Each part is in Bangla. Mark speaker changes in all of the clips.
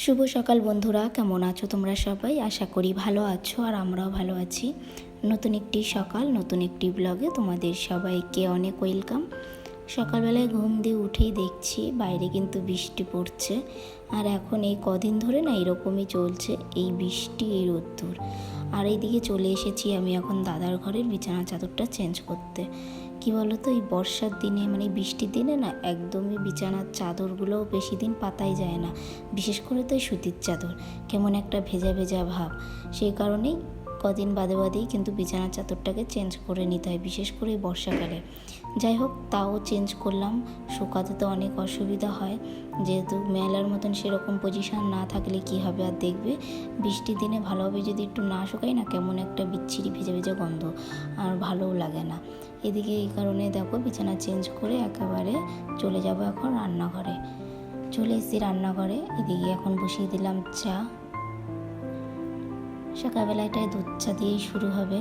Speaker 1: শুভ সকাল বন্ধুরা, কেমন আছো তোমরা সবাই? আশা করি ভালো আছো আর আমরাও ভালো আছি। নতুন একটি সকাল, নতুন একটি ব্লগে তোমাদের সবাইকে অনেক ওয়েলকাম। সকালবেলায় ঘুম দিয়ে উঠেই দেখছি বাইরে কিন্তু বৃষ্টি পড়ছে। আর এখন এই কদিন ধরে না এরকমই চলছে, এই বৃষ্টি, এই রোদ্দুর। আর এইদিকে চলে এসেছি আমি এখন দাদার ঘরের বিছানা চাদরটা চেঞ্জ করতে। কি বলো তো, এই বর্ষার দিনে মানে বৃষ্টির দিনে না একদমই বিছানার চাদরগুলোও বেশি দিন পাতাই যায় না। বিশেষ করে তো এই সুতির চাদর কেমন একটা ভেজা ভেজা ভাব। সেই কারণেই কদিন বাদে বাদেই কিন্তু বিছানার চাদরটাকে চেঞ্জ করে নিতে হয়, বিশেষ করে এই বর্ষাকালে। যাই হোক, তাও চেঞ্জ করলাম। শুকাতে তো অনেক অসুবিধা হয়, যেহেতু মেলার মতন সেরকম পজিশন না থাকলে কি হবে। আর দেখবে বৃষ্টির দিনে ভালোভাবে যদি একটু না শুকাই না, কেমন একটা বিচ্ছিরি ভেজা ভেজা গন্ধ, আর ভালোও লাগে না। এদিকে এই কারণে দেখো বিছানা চেঞ্জ করে একেবারে চলে যাব এখন রান্নাঘরে। চলে এসেছি রান্নাঘরে। এদিকে এখন বসিয়ে দিলাম চা। সকালবেলাটায় দুধ চা দিয়েই শুরু হবে।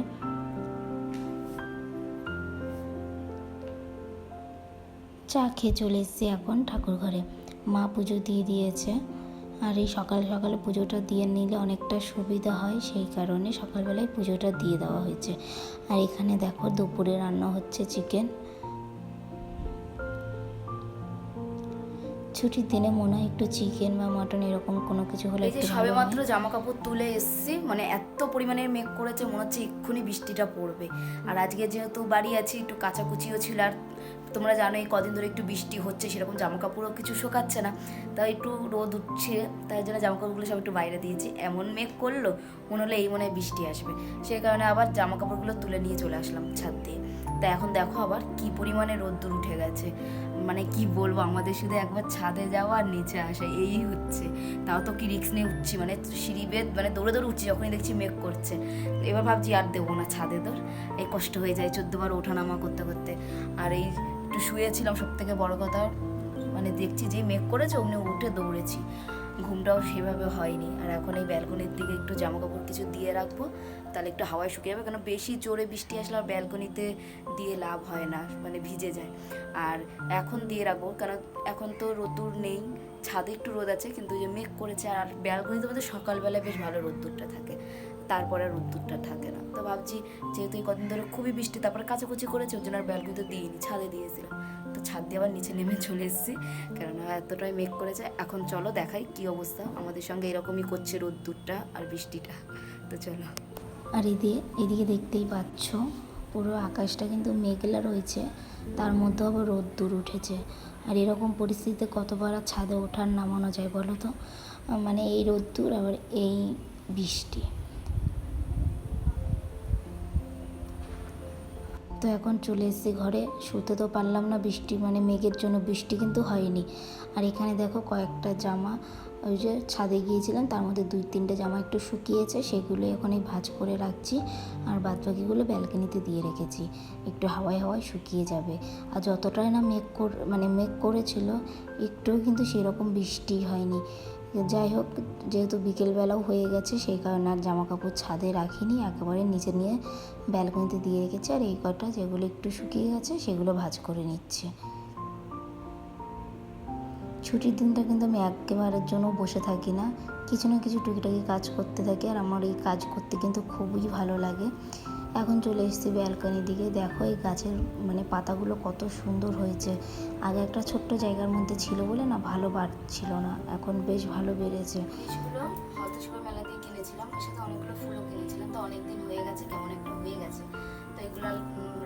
Speaker 1: চা খেয়ে চলে এসেছি এখন ঠাকুর ঘরে। মা পুজো দিয়ে দিয়েছে, আর এই সকাল সকালে পুজোটা দিয়ে নিলে অনেকটা সুবিধা হয়, সেই কারণে সকালবেলায় পুজোটা দিয়ে দেওয়া হয়েছে। আর এখানে দেখো দুপুরে রান্না হচ্ছে চিকেন। ছুটির দিনে মনে হয় একটু চিকেন বা মটন এরকম কোনো কিছু হলে
Speaker 2: এই যে সবে মাত্র জামা কাপড় তুলে এসেছি, মানে এত পরিমাণে মেঘ করেছে মনে হচ্ছে এক্ষুনি বৃষ্টিটা পড়বে। আর আজকে যেহেতু বাড়ি আছি, একটু কাচাকুচিও ছিল। আর তোমরা জানো এই কদিন ধরে একটু বৃষ্টি হচ্ছে, সেরকম জামা কাপড়ও কিছু শোকাচ্ছে না, তাই একটু রোদ উঠছে, তাই জন্য জামা কাপড়গুলো সব একটু বাইরে দিয়েছি। এমন মেঘ করলো মনে হলো এই মনে হয় বৃষ্টি আসবে, সেই কারণে আবার জামা কাপড়গুলো তুলে নিয়ে চলে আসলাম ছাদ দিয়ে। তা এখন দেখো আবার কি পরিমাণে রোদ্দুর উঠে গেছে, মানে কি বলবো, আমাদের শুধু একবার ছাদে যাওয়া আর নিচে আসা এই হচ্ছে। তাও তো কি রিস্ক নিয়ে উঠছি, মানে সিঁড়ি বেদ মানে দৌড়ে দৌড়ে উঠছি যখনই দেখছি মেঘ করছে। এবার ভাবছি আর দেবো না ছাদে, তোর এই কষ্ট হয়ে যায় 14 বার ওঠানামা করতে করতে। আর এই একটু শুয়েছিলাম, সব থেকে বড় কথা মানে দেখছি যে মেঘ করেছে অমনি উঠে দৌড়েছি, ঘুমটাও সেভাবে হয়নি। আর এখন এই ব্যালকনির দিকে একটু জামা কাপড় কিছু দিয়ে রাখবো, তাহলে একটু হাওয়ায় শুকিয়ে যাবে, কারণ বেশি জোরে বৃষ্টি আসলে আর ব্যালকনিতে দিয়ে লাভ হয় না, মানে ভিজে যায়। আর এখন দিয়ে রাখবো কারণ এখন তো রোদ্দুর নেই, ছাদে একটু রোদ আছে, কিন্তু যে মেঘ করেছে। আর ব্যালকনিতে মধ্যে সকালবেলায় বেশ ভালো রোদ্দুরটা থাকে, তারপরে রোদ্দুরটা থাকে না। তো ভাবছি যেহেতু এই কদিন ধরে খুবই বৃষ্টি, তারপরে কাচাকুচি করেছে, ওর জন্য আর ব্যালকনিতে দিইনি, ছাদে দিয়েছিলাম। তো ছাদ দিয়ে আবার নিচে নেমে চলে এসেছি, কেননা এতটাই মেঘ করেছে। এখন চলো দেখাই কি অবস্থা, আমাদের সঙ্গে এরকমই করছে রোদ্দুরটা আর বৃষ্টিটা। তো চলো।
Speaker 1: আর এদিকে দেখতেই পাচ্ছ পুরো আকাশটা কিন্তু মেঘলা রয়েছে, তার মধ্যে আবার রোদ্দুর উঠেছে। আর এরকম পরিস্থিতিতে কতবার আর ছাদে ওঠার নামানো যায় বলো তো, মানে এই রোদ্দুর আবার এই বৃষ্টি। তো এখন চলে এসেছি ঘরে। শুতে তো পারলাম না, বৃষ্টি মানে মেঘের জন্য বৃষ্টি কিন্তু হয়নি। আর এখানে দেখো কয়েকটা জামা ওই যে ছাদে গিয়েছিলাম, তার মধ্যে 2-3টে জামা একটু শুকিয়েছে, সেগুলো এখন এই ভাঁজ করে রাখছি। আর বাদবাকিগুলো ব্যালকনিতে দিয়ে রেখেছি, একটু হাওয়ায় হাওয়ায় শুকিয়ে যাবে। আর যতটাই না মেঘ করেছিল, একটুও কিন্তু সেরকম বৃষ্টি হয়নি। যাই হোক, যেহেতু বিকেলবেলাও হয়ে গেছে, সেই কারণে আর জামা কাপড় ছাদে রাখিনি, একেবারে নিচে নিয়ে ব্যালকনিতে দিয়ে রেখেছি। আর এই কটা যেগুলো একটু শুকিয়ে গেছে সেগুলো ভাঁজ করে নিচ্ছে। ছুটির দিনটা কিন্তু আমি একেবারের জন্য বসে থাকি না, কিছু না কিছু টুকিটাকি কাজ করতে থাকি। আর আমার এই কাজ করতে কিন্তু খুবই ভালো লাগে। এখন চলে এসেছি ব্যালকনির দিকে। দেখো এই গাছের মানে পাতাগুলো কত সুন্দর হয়েছে। আগে একটা ছোট্ট জায়গার মধ্যে ছিল বলে না ভালো বাড়ছিল না, এখন বেশ ভালো বেড়েছে।
Speaker 2: বীজগুলো হয়তো সময় মেলা দিয়ে কিনেছিলাম, ওর সাথে অনেকগুলো ফুলও কিনেছিলাম, তো অনেকদিন হয়ে গেছে, কেমন একটা হয়ে গেছে। তো এগুলো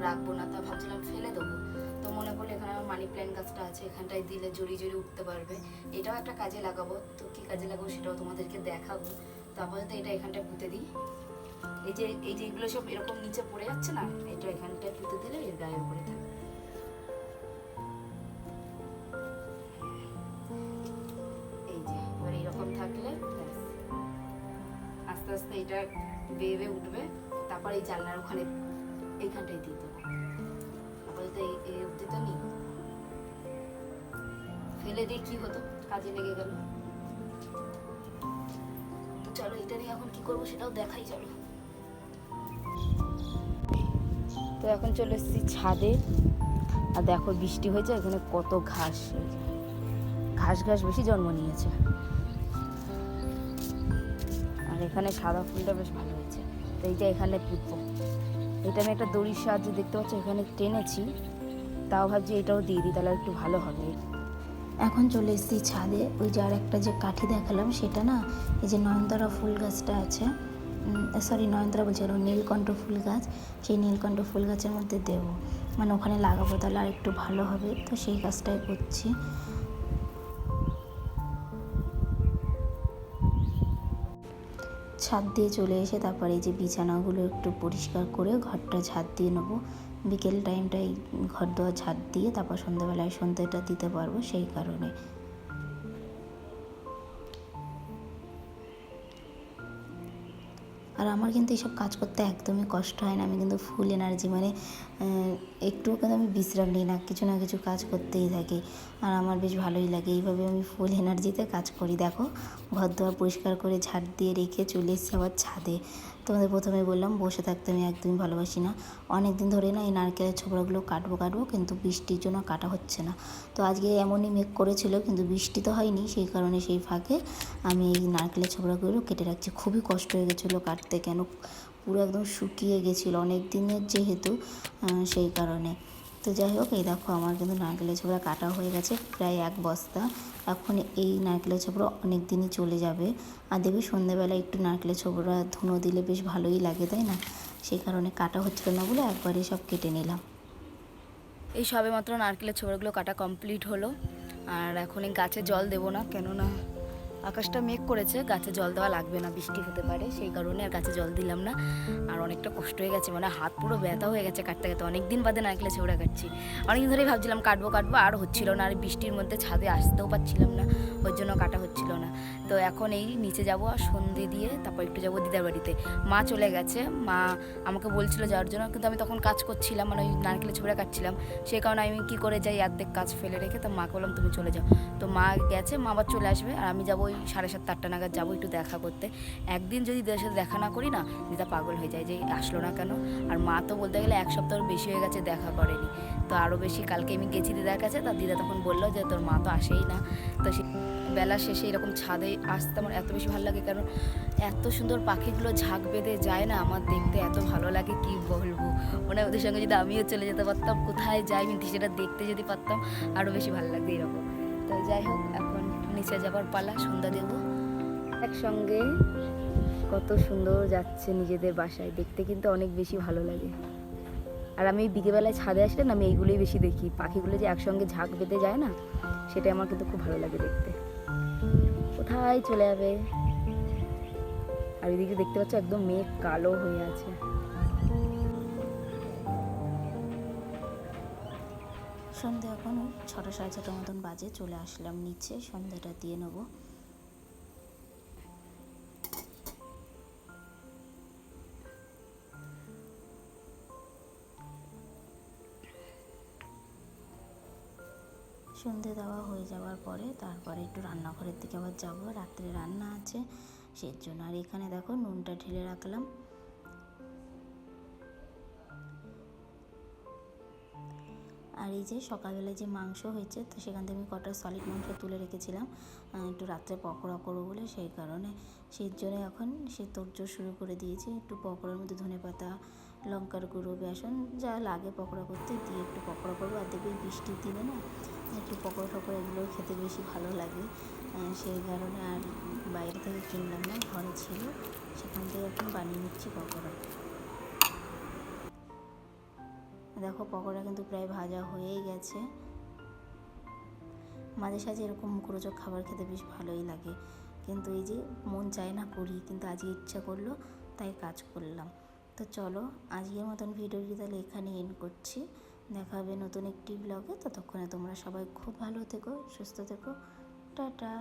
Speaker 2: রাখবো না, তা ভাবছিলাম ফেলে দেবো। তো মনে করলে এখানে আমার মানি প্ল্যান্ট গাছটা আছে, এখানটায় দিলে জড়িয়ে জড়িয়ে উঠতে পারবে, এটাও একটা কাজে লাগাবো। তো কী কাজে লাগাবো সেটাও তোমাদেরকে দেখাবো। তো আপাতত এটা এখানটায় পুঁতে দিই। এই যে এগুলো সব এরকম নিচে পড়ে যাচ্ছে না, এটা এখানটায় পুঁতে দিলে এর গায়ের উপরে থাকবে। এই যে এবার এইরকম থাকলে আস্তে আস্তে এটা বেয়ে বেয়ে উঠবে, তারপর এই জানলার ওখানে এইখানটায় দিয়ে দেবো। আপাতত এই অবধি তো নিই, ফেলে দিয়ে কি হতো, কাজে লেগে গেল। তো চলো এটা নিয়ে এখন কি করবো সেটাও দেখাই, চলো। তো এখন চলে এসেছি ছাদে। আর দেখো বৃষ্টি হয়েছে, এখানে কত ঘাস ঘাস ঘাস বেশি জন্ম নিয়েছে। এখানে সাদা ফুলটা বেশ ভালো হয়েছে, তো এইটা এখানে পুঁতবো। এটা আমি একটা দড়ির সাহায্যে দেখতে পাচ্ছি এখানে টেনেছি, তাও ভাবছি এটাও দিয়ে দিই, তাহলে একটু ভালো হবে।
Speaker 1: এখন চলে এসেছি ছাদে। ওই যে আর একটা যে কাঠি দেখালাম সেটা না, এই যে নয়নতারা ফুল গাছটা আছে, সরি নয়নতারা বলছি, নীলকণ্ঠ ফুল গাছ, সেই নীলকণ্ঠ ফুল গাছের মধ্যে দেবো, মানে ওখানে লাগাবো, তাহলে আর একটু ভালো হবে, তো সেই কাজটাই করছি। ছাদ দিয়ে চলে এসে তারপরে এই যে বিছানাগুলো একটু পরিষ্কার করে ঘরটা ঝাড় দিয়ে নেবো। বিকেল টাইমটাই ঘর দোয়ার ঝাড় দিয়ে তারপর সন্ধ্যাবেলায় সন্ধ্যাটা দিতে পারবো, সেই কারণে। আর আমার কিন্তু এইসব কাজ করতে একদমই কষ্ট হয় না, আমি কিন্তু ফুল এনার্জি, মানে একটুও কিন্তু আমি বিশ্রাম নিই না, কিছু না কিছু কাজ করতেই থাকি, আর আমার বেশ ভালোই লাগে। এইভাবে আমি ফুল এনার্জিতে কাজ করি। দেখো ঘর দুয়ার পরিষ্কার করে ঝাড় দিয়ে রেখে চলে এসেছি আবার ছাদে। তোমাদের প্রথমে বললাম বসে থাকতে আমি একদমই ভালোবাসি না, অনেক দিন ধরে না এই নারকেলের ছোবড়াগুলো কাটবো কিন্তু বৃষ্টির জন্য কাটা হচ্ছে না। তো আজকে এমনই মেঘ করেছিল কিন্তু বৃষ্টি তো হয়নি, সেই কারণে সেই ফাঁকে আমি এই নারকেলের ছোবড়াগুলো কেটে রাখছি। খুবই কষ্ট হয়ে গেছিলো কাটতে, কেন পুরো একদম শুকিয়ে গেছিলো অনেক দিনের যেহেতু, সেই কারণে। তো যাই হোক, এই দেখো আমার কিন্তু নারকেলের ছোবড়া কাটা হয়ে গেছে প্রায় 1 বস্তা। এখন এই নারকেলের ছোবড়া অনেক দিনই চলে যাবে। আর দেখবি সন্ধ্যেবেলা একটু নারকেলের ছোবড়া ধুনো দিলে বেশ ভালোই লাগে, তাই না? সেই কারণে কাটা হচ্ছিল না বলে একবারে সব কেটে নিলাম।
Speaker 2: এই সবে মাত্র নারকেলের ছোবড়াগুলো কাটা কমপ্লিট হলো, আর এখন এই গাছে জল দেবো না, কেননা আকাশটা মেঘ করেছে, গাছে জল দেওয়া লাগবে না, বৃষ্টি হতে পারে, সেই কারণে আর গাছে জল দিলাম না। আর অনেকটা কষ্ট হয়ে গেছে, মানে হাত পুরো ব্যথা হয়ে গেছে কাটতে কাটতে, অনেক দিন বাদে নারকেলের ছোবড়া কাটছি। অনেকদিন ধরেই ভাবছিলাম কাটবো আর হচ্ছিল না, আর বৃষ্টির মধ্যে ছাদে আসতেও পারছিলাম না, ওই জন্য কাটা হচ্ছিল না। তো এখন এই নিচে যাবো আর সন্ধে দিয়ে তারপর একটু যাবো দিদার বাড়িতে। মা চলে গেছে, মা আমাকে বলছিল যাওয়ার জন্য, কিন্তু আমি তখন কাজ করছিলাম, মানে ওই নারকেলের ছোবড়া কাটছিলাম, সেই কারণে আমি কী করে যাই অর্ধেক কাজ ফেলে রেখে, তো মাকে বললাম তুমি চলে যাও। তো মা গেছে, মা আবার চলে আসবে, আর আমি যাবো ওই 7:30-8টা নাগাদ যাবো একটু দেখা করতে। একদিন যদি দিদার সাথে দেখা না করি না, দিদা পাগল হয়ে যায় যে আসলো না কেন। আর মা তো বলতে গেলে 1 সপ্তাহের বেশি হয়ে গেছে দেখা করেনি, তো আরও বেশি। কালকে আমি গেছি দিদার কাছে, তা দিদা তখন বললো যে তোর মা তো আসেই না। তো সে বেলা শেষে এরকম ছাদে আসতে আমার এত বেশি ভালো লাগে, কারণ এত সুন্দর পাখিগুলো ঝাঁক বেঁধে যায় না, আমার দেখতে এত ভালো লাগে কি বলবো। মানে ওদের সঙ্গে যদি আমিও চলে যেতে পারতাম, কোথায় যাই কিন্তু সেটা দেখতে যদি পারতাম আরও বেশি ভালো লাগতো এরকম। তো যাই হোক, এখন নিচে যাবার পালা, সন্ধ্যা দেবো একসঙ্গে। কত সুন্দর যাচ্ছে নিজেদের বাসায়, দেখতে কিন্তু অনেক বেশি ভালো লাগে। আর আমি বিকেলবেলায় ছাদে আসলে না, আমি এইগুলোই বেশি দেখি, পাখিগুলো যে একসঙ্গে ঝাঁক বেঁধে যায় না, সেটা আমার কিন্তু খুব ভালো লাগে দেখতে। কোথায় চলে যাবে। আর এদিকে দেখতে পাচ্ছ একদম মেঘ কালো হয়ে আছে।
Speaker 1: সন্ধ্যে এখন 6টা-6:30 মতন বাজে, চলে আসলাম নিচে, সন্ধ্যাটা দিয়ে নেবো। সন্ধে দেওয়া হয়ে যাওয়ার পরে তারপরে একটু রান্নাঘরের দিকে আবার যাবো, রাত্রে রান্না আছে সেই জন্য। আর এখানে দেখো নুনটা ঢেলে রাখলাম। আর এই যে সকালবেলায় যে মাংস হয়েছে, তো সেখান থেকে আমি কটা সলিড মাংস তুলে রেখেছিলাম একটু রাত্রে পকোড়া করবো বলে, সেই কারণে সেই জন্য এখন সে তোড়জোড় শুরু করে দিয়েছি। একটু পকোড়ার মধ্যে ধনেপাতা, লঙ্কার গুঁড়ো, বেসন যা লাগে পকোড়া করতে দিয়ে একটু পকোড়া করবো। আর দেখবি বৃষ্টির দিনে না একটু পকোড়া টকোড়া এগুলো খেতে বেশি ভালো লাগে, সেই কারণে আর বাইরে থেকে কিনলাম না, ঘরে ছিল, সেখান থেকে এখন বানিয়ে নিচ্ছি পকোড়া। দেখো পকোড়া কিন্তু প্রায় ভাজা হয়েই গেছে। মাঝে সাঝে এরকম মুখরোচক খাবার খেতে বেশ ভালোই লাগে, কিন্তু এই যে মন চায় না করি, কিন্তু আজকে ইচ্ছা করলো তাই কাজ করলাম। তো চলো আজকের মতন ভিডিওটি তাহলে এখানে এন্ড করছি, দেখা হবে নতুন একটি ব্লগে। ততক্ষণে তোমরা সবাই খুব ভালো থেকো, সুস্থ থেকো, টাটা।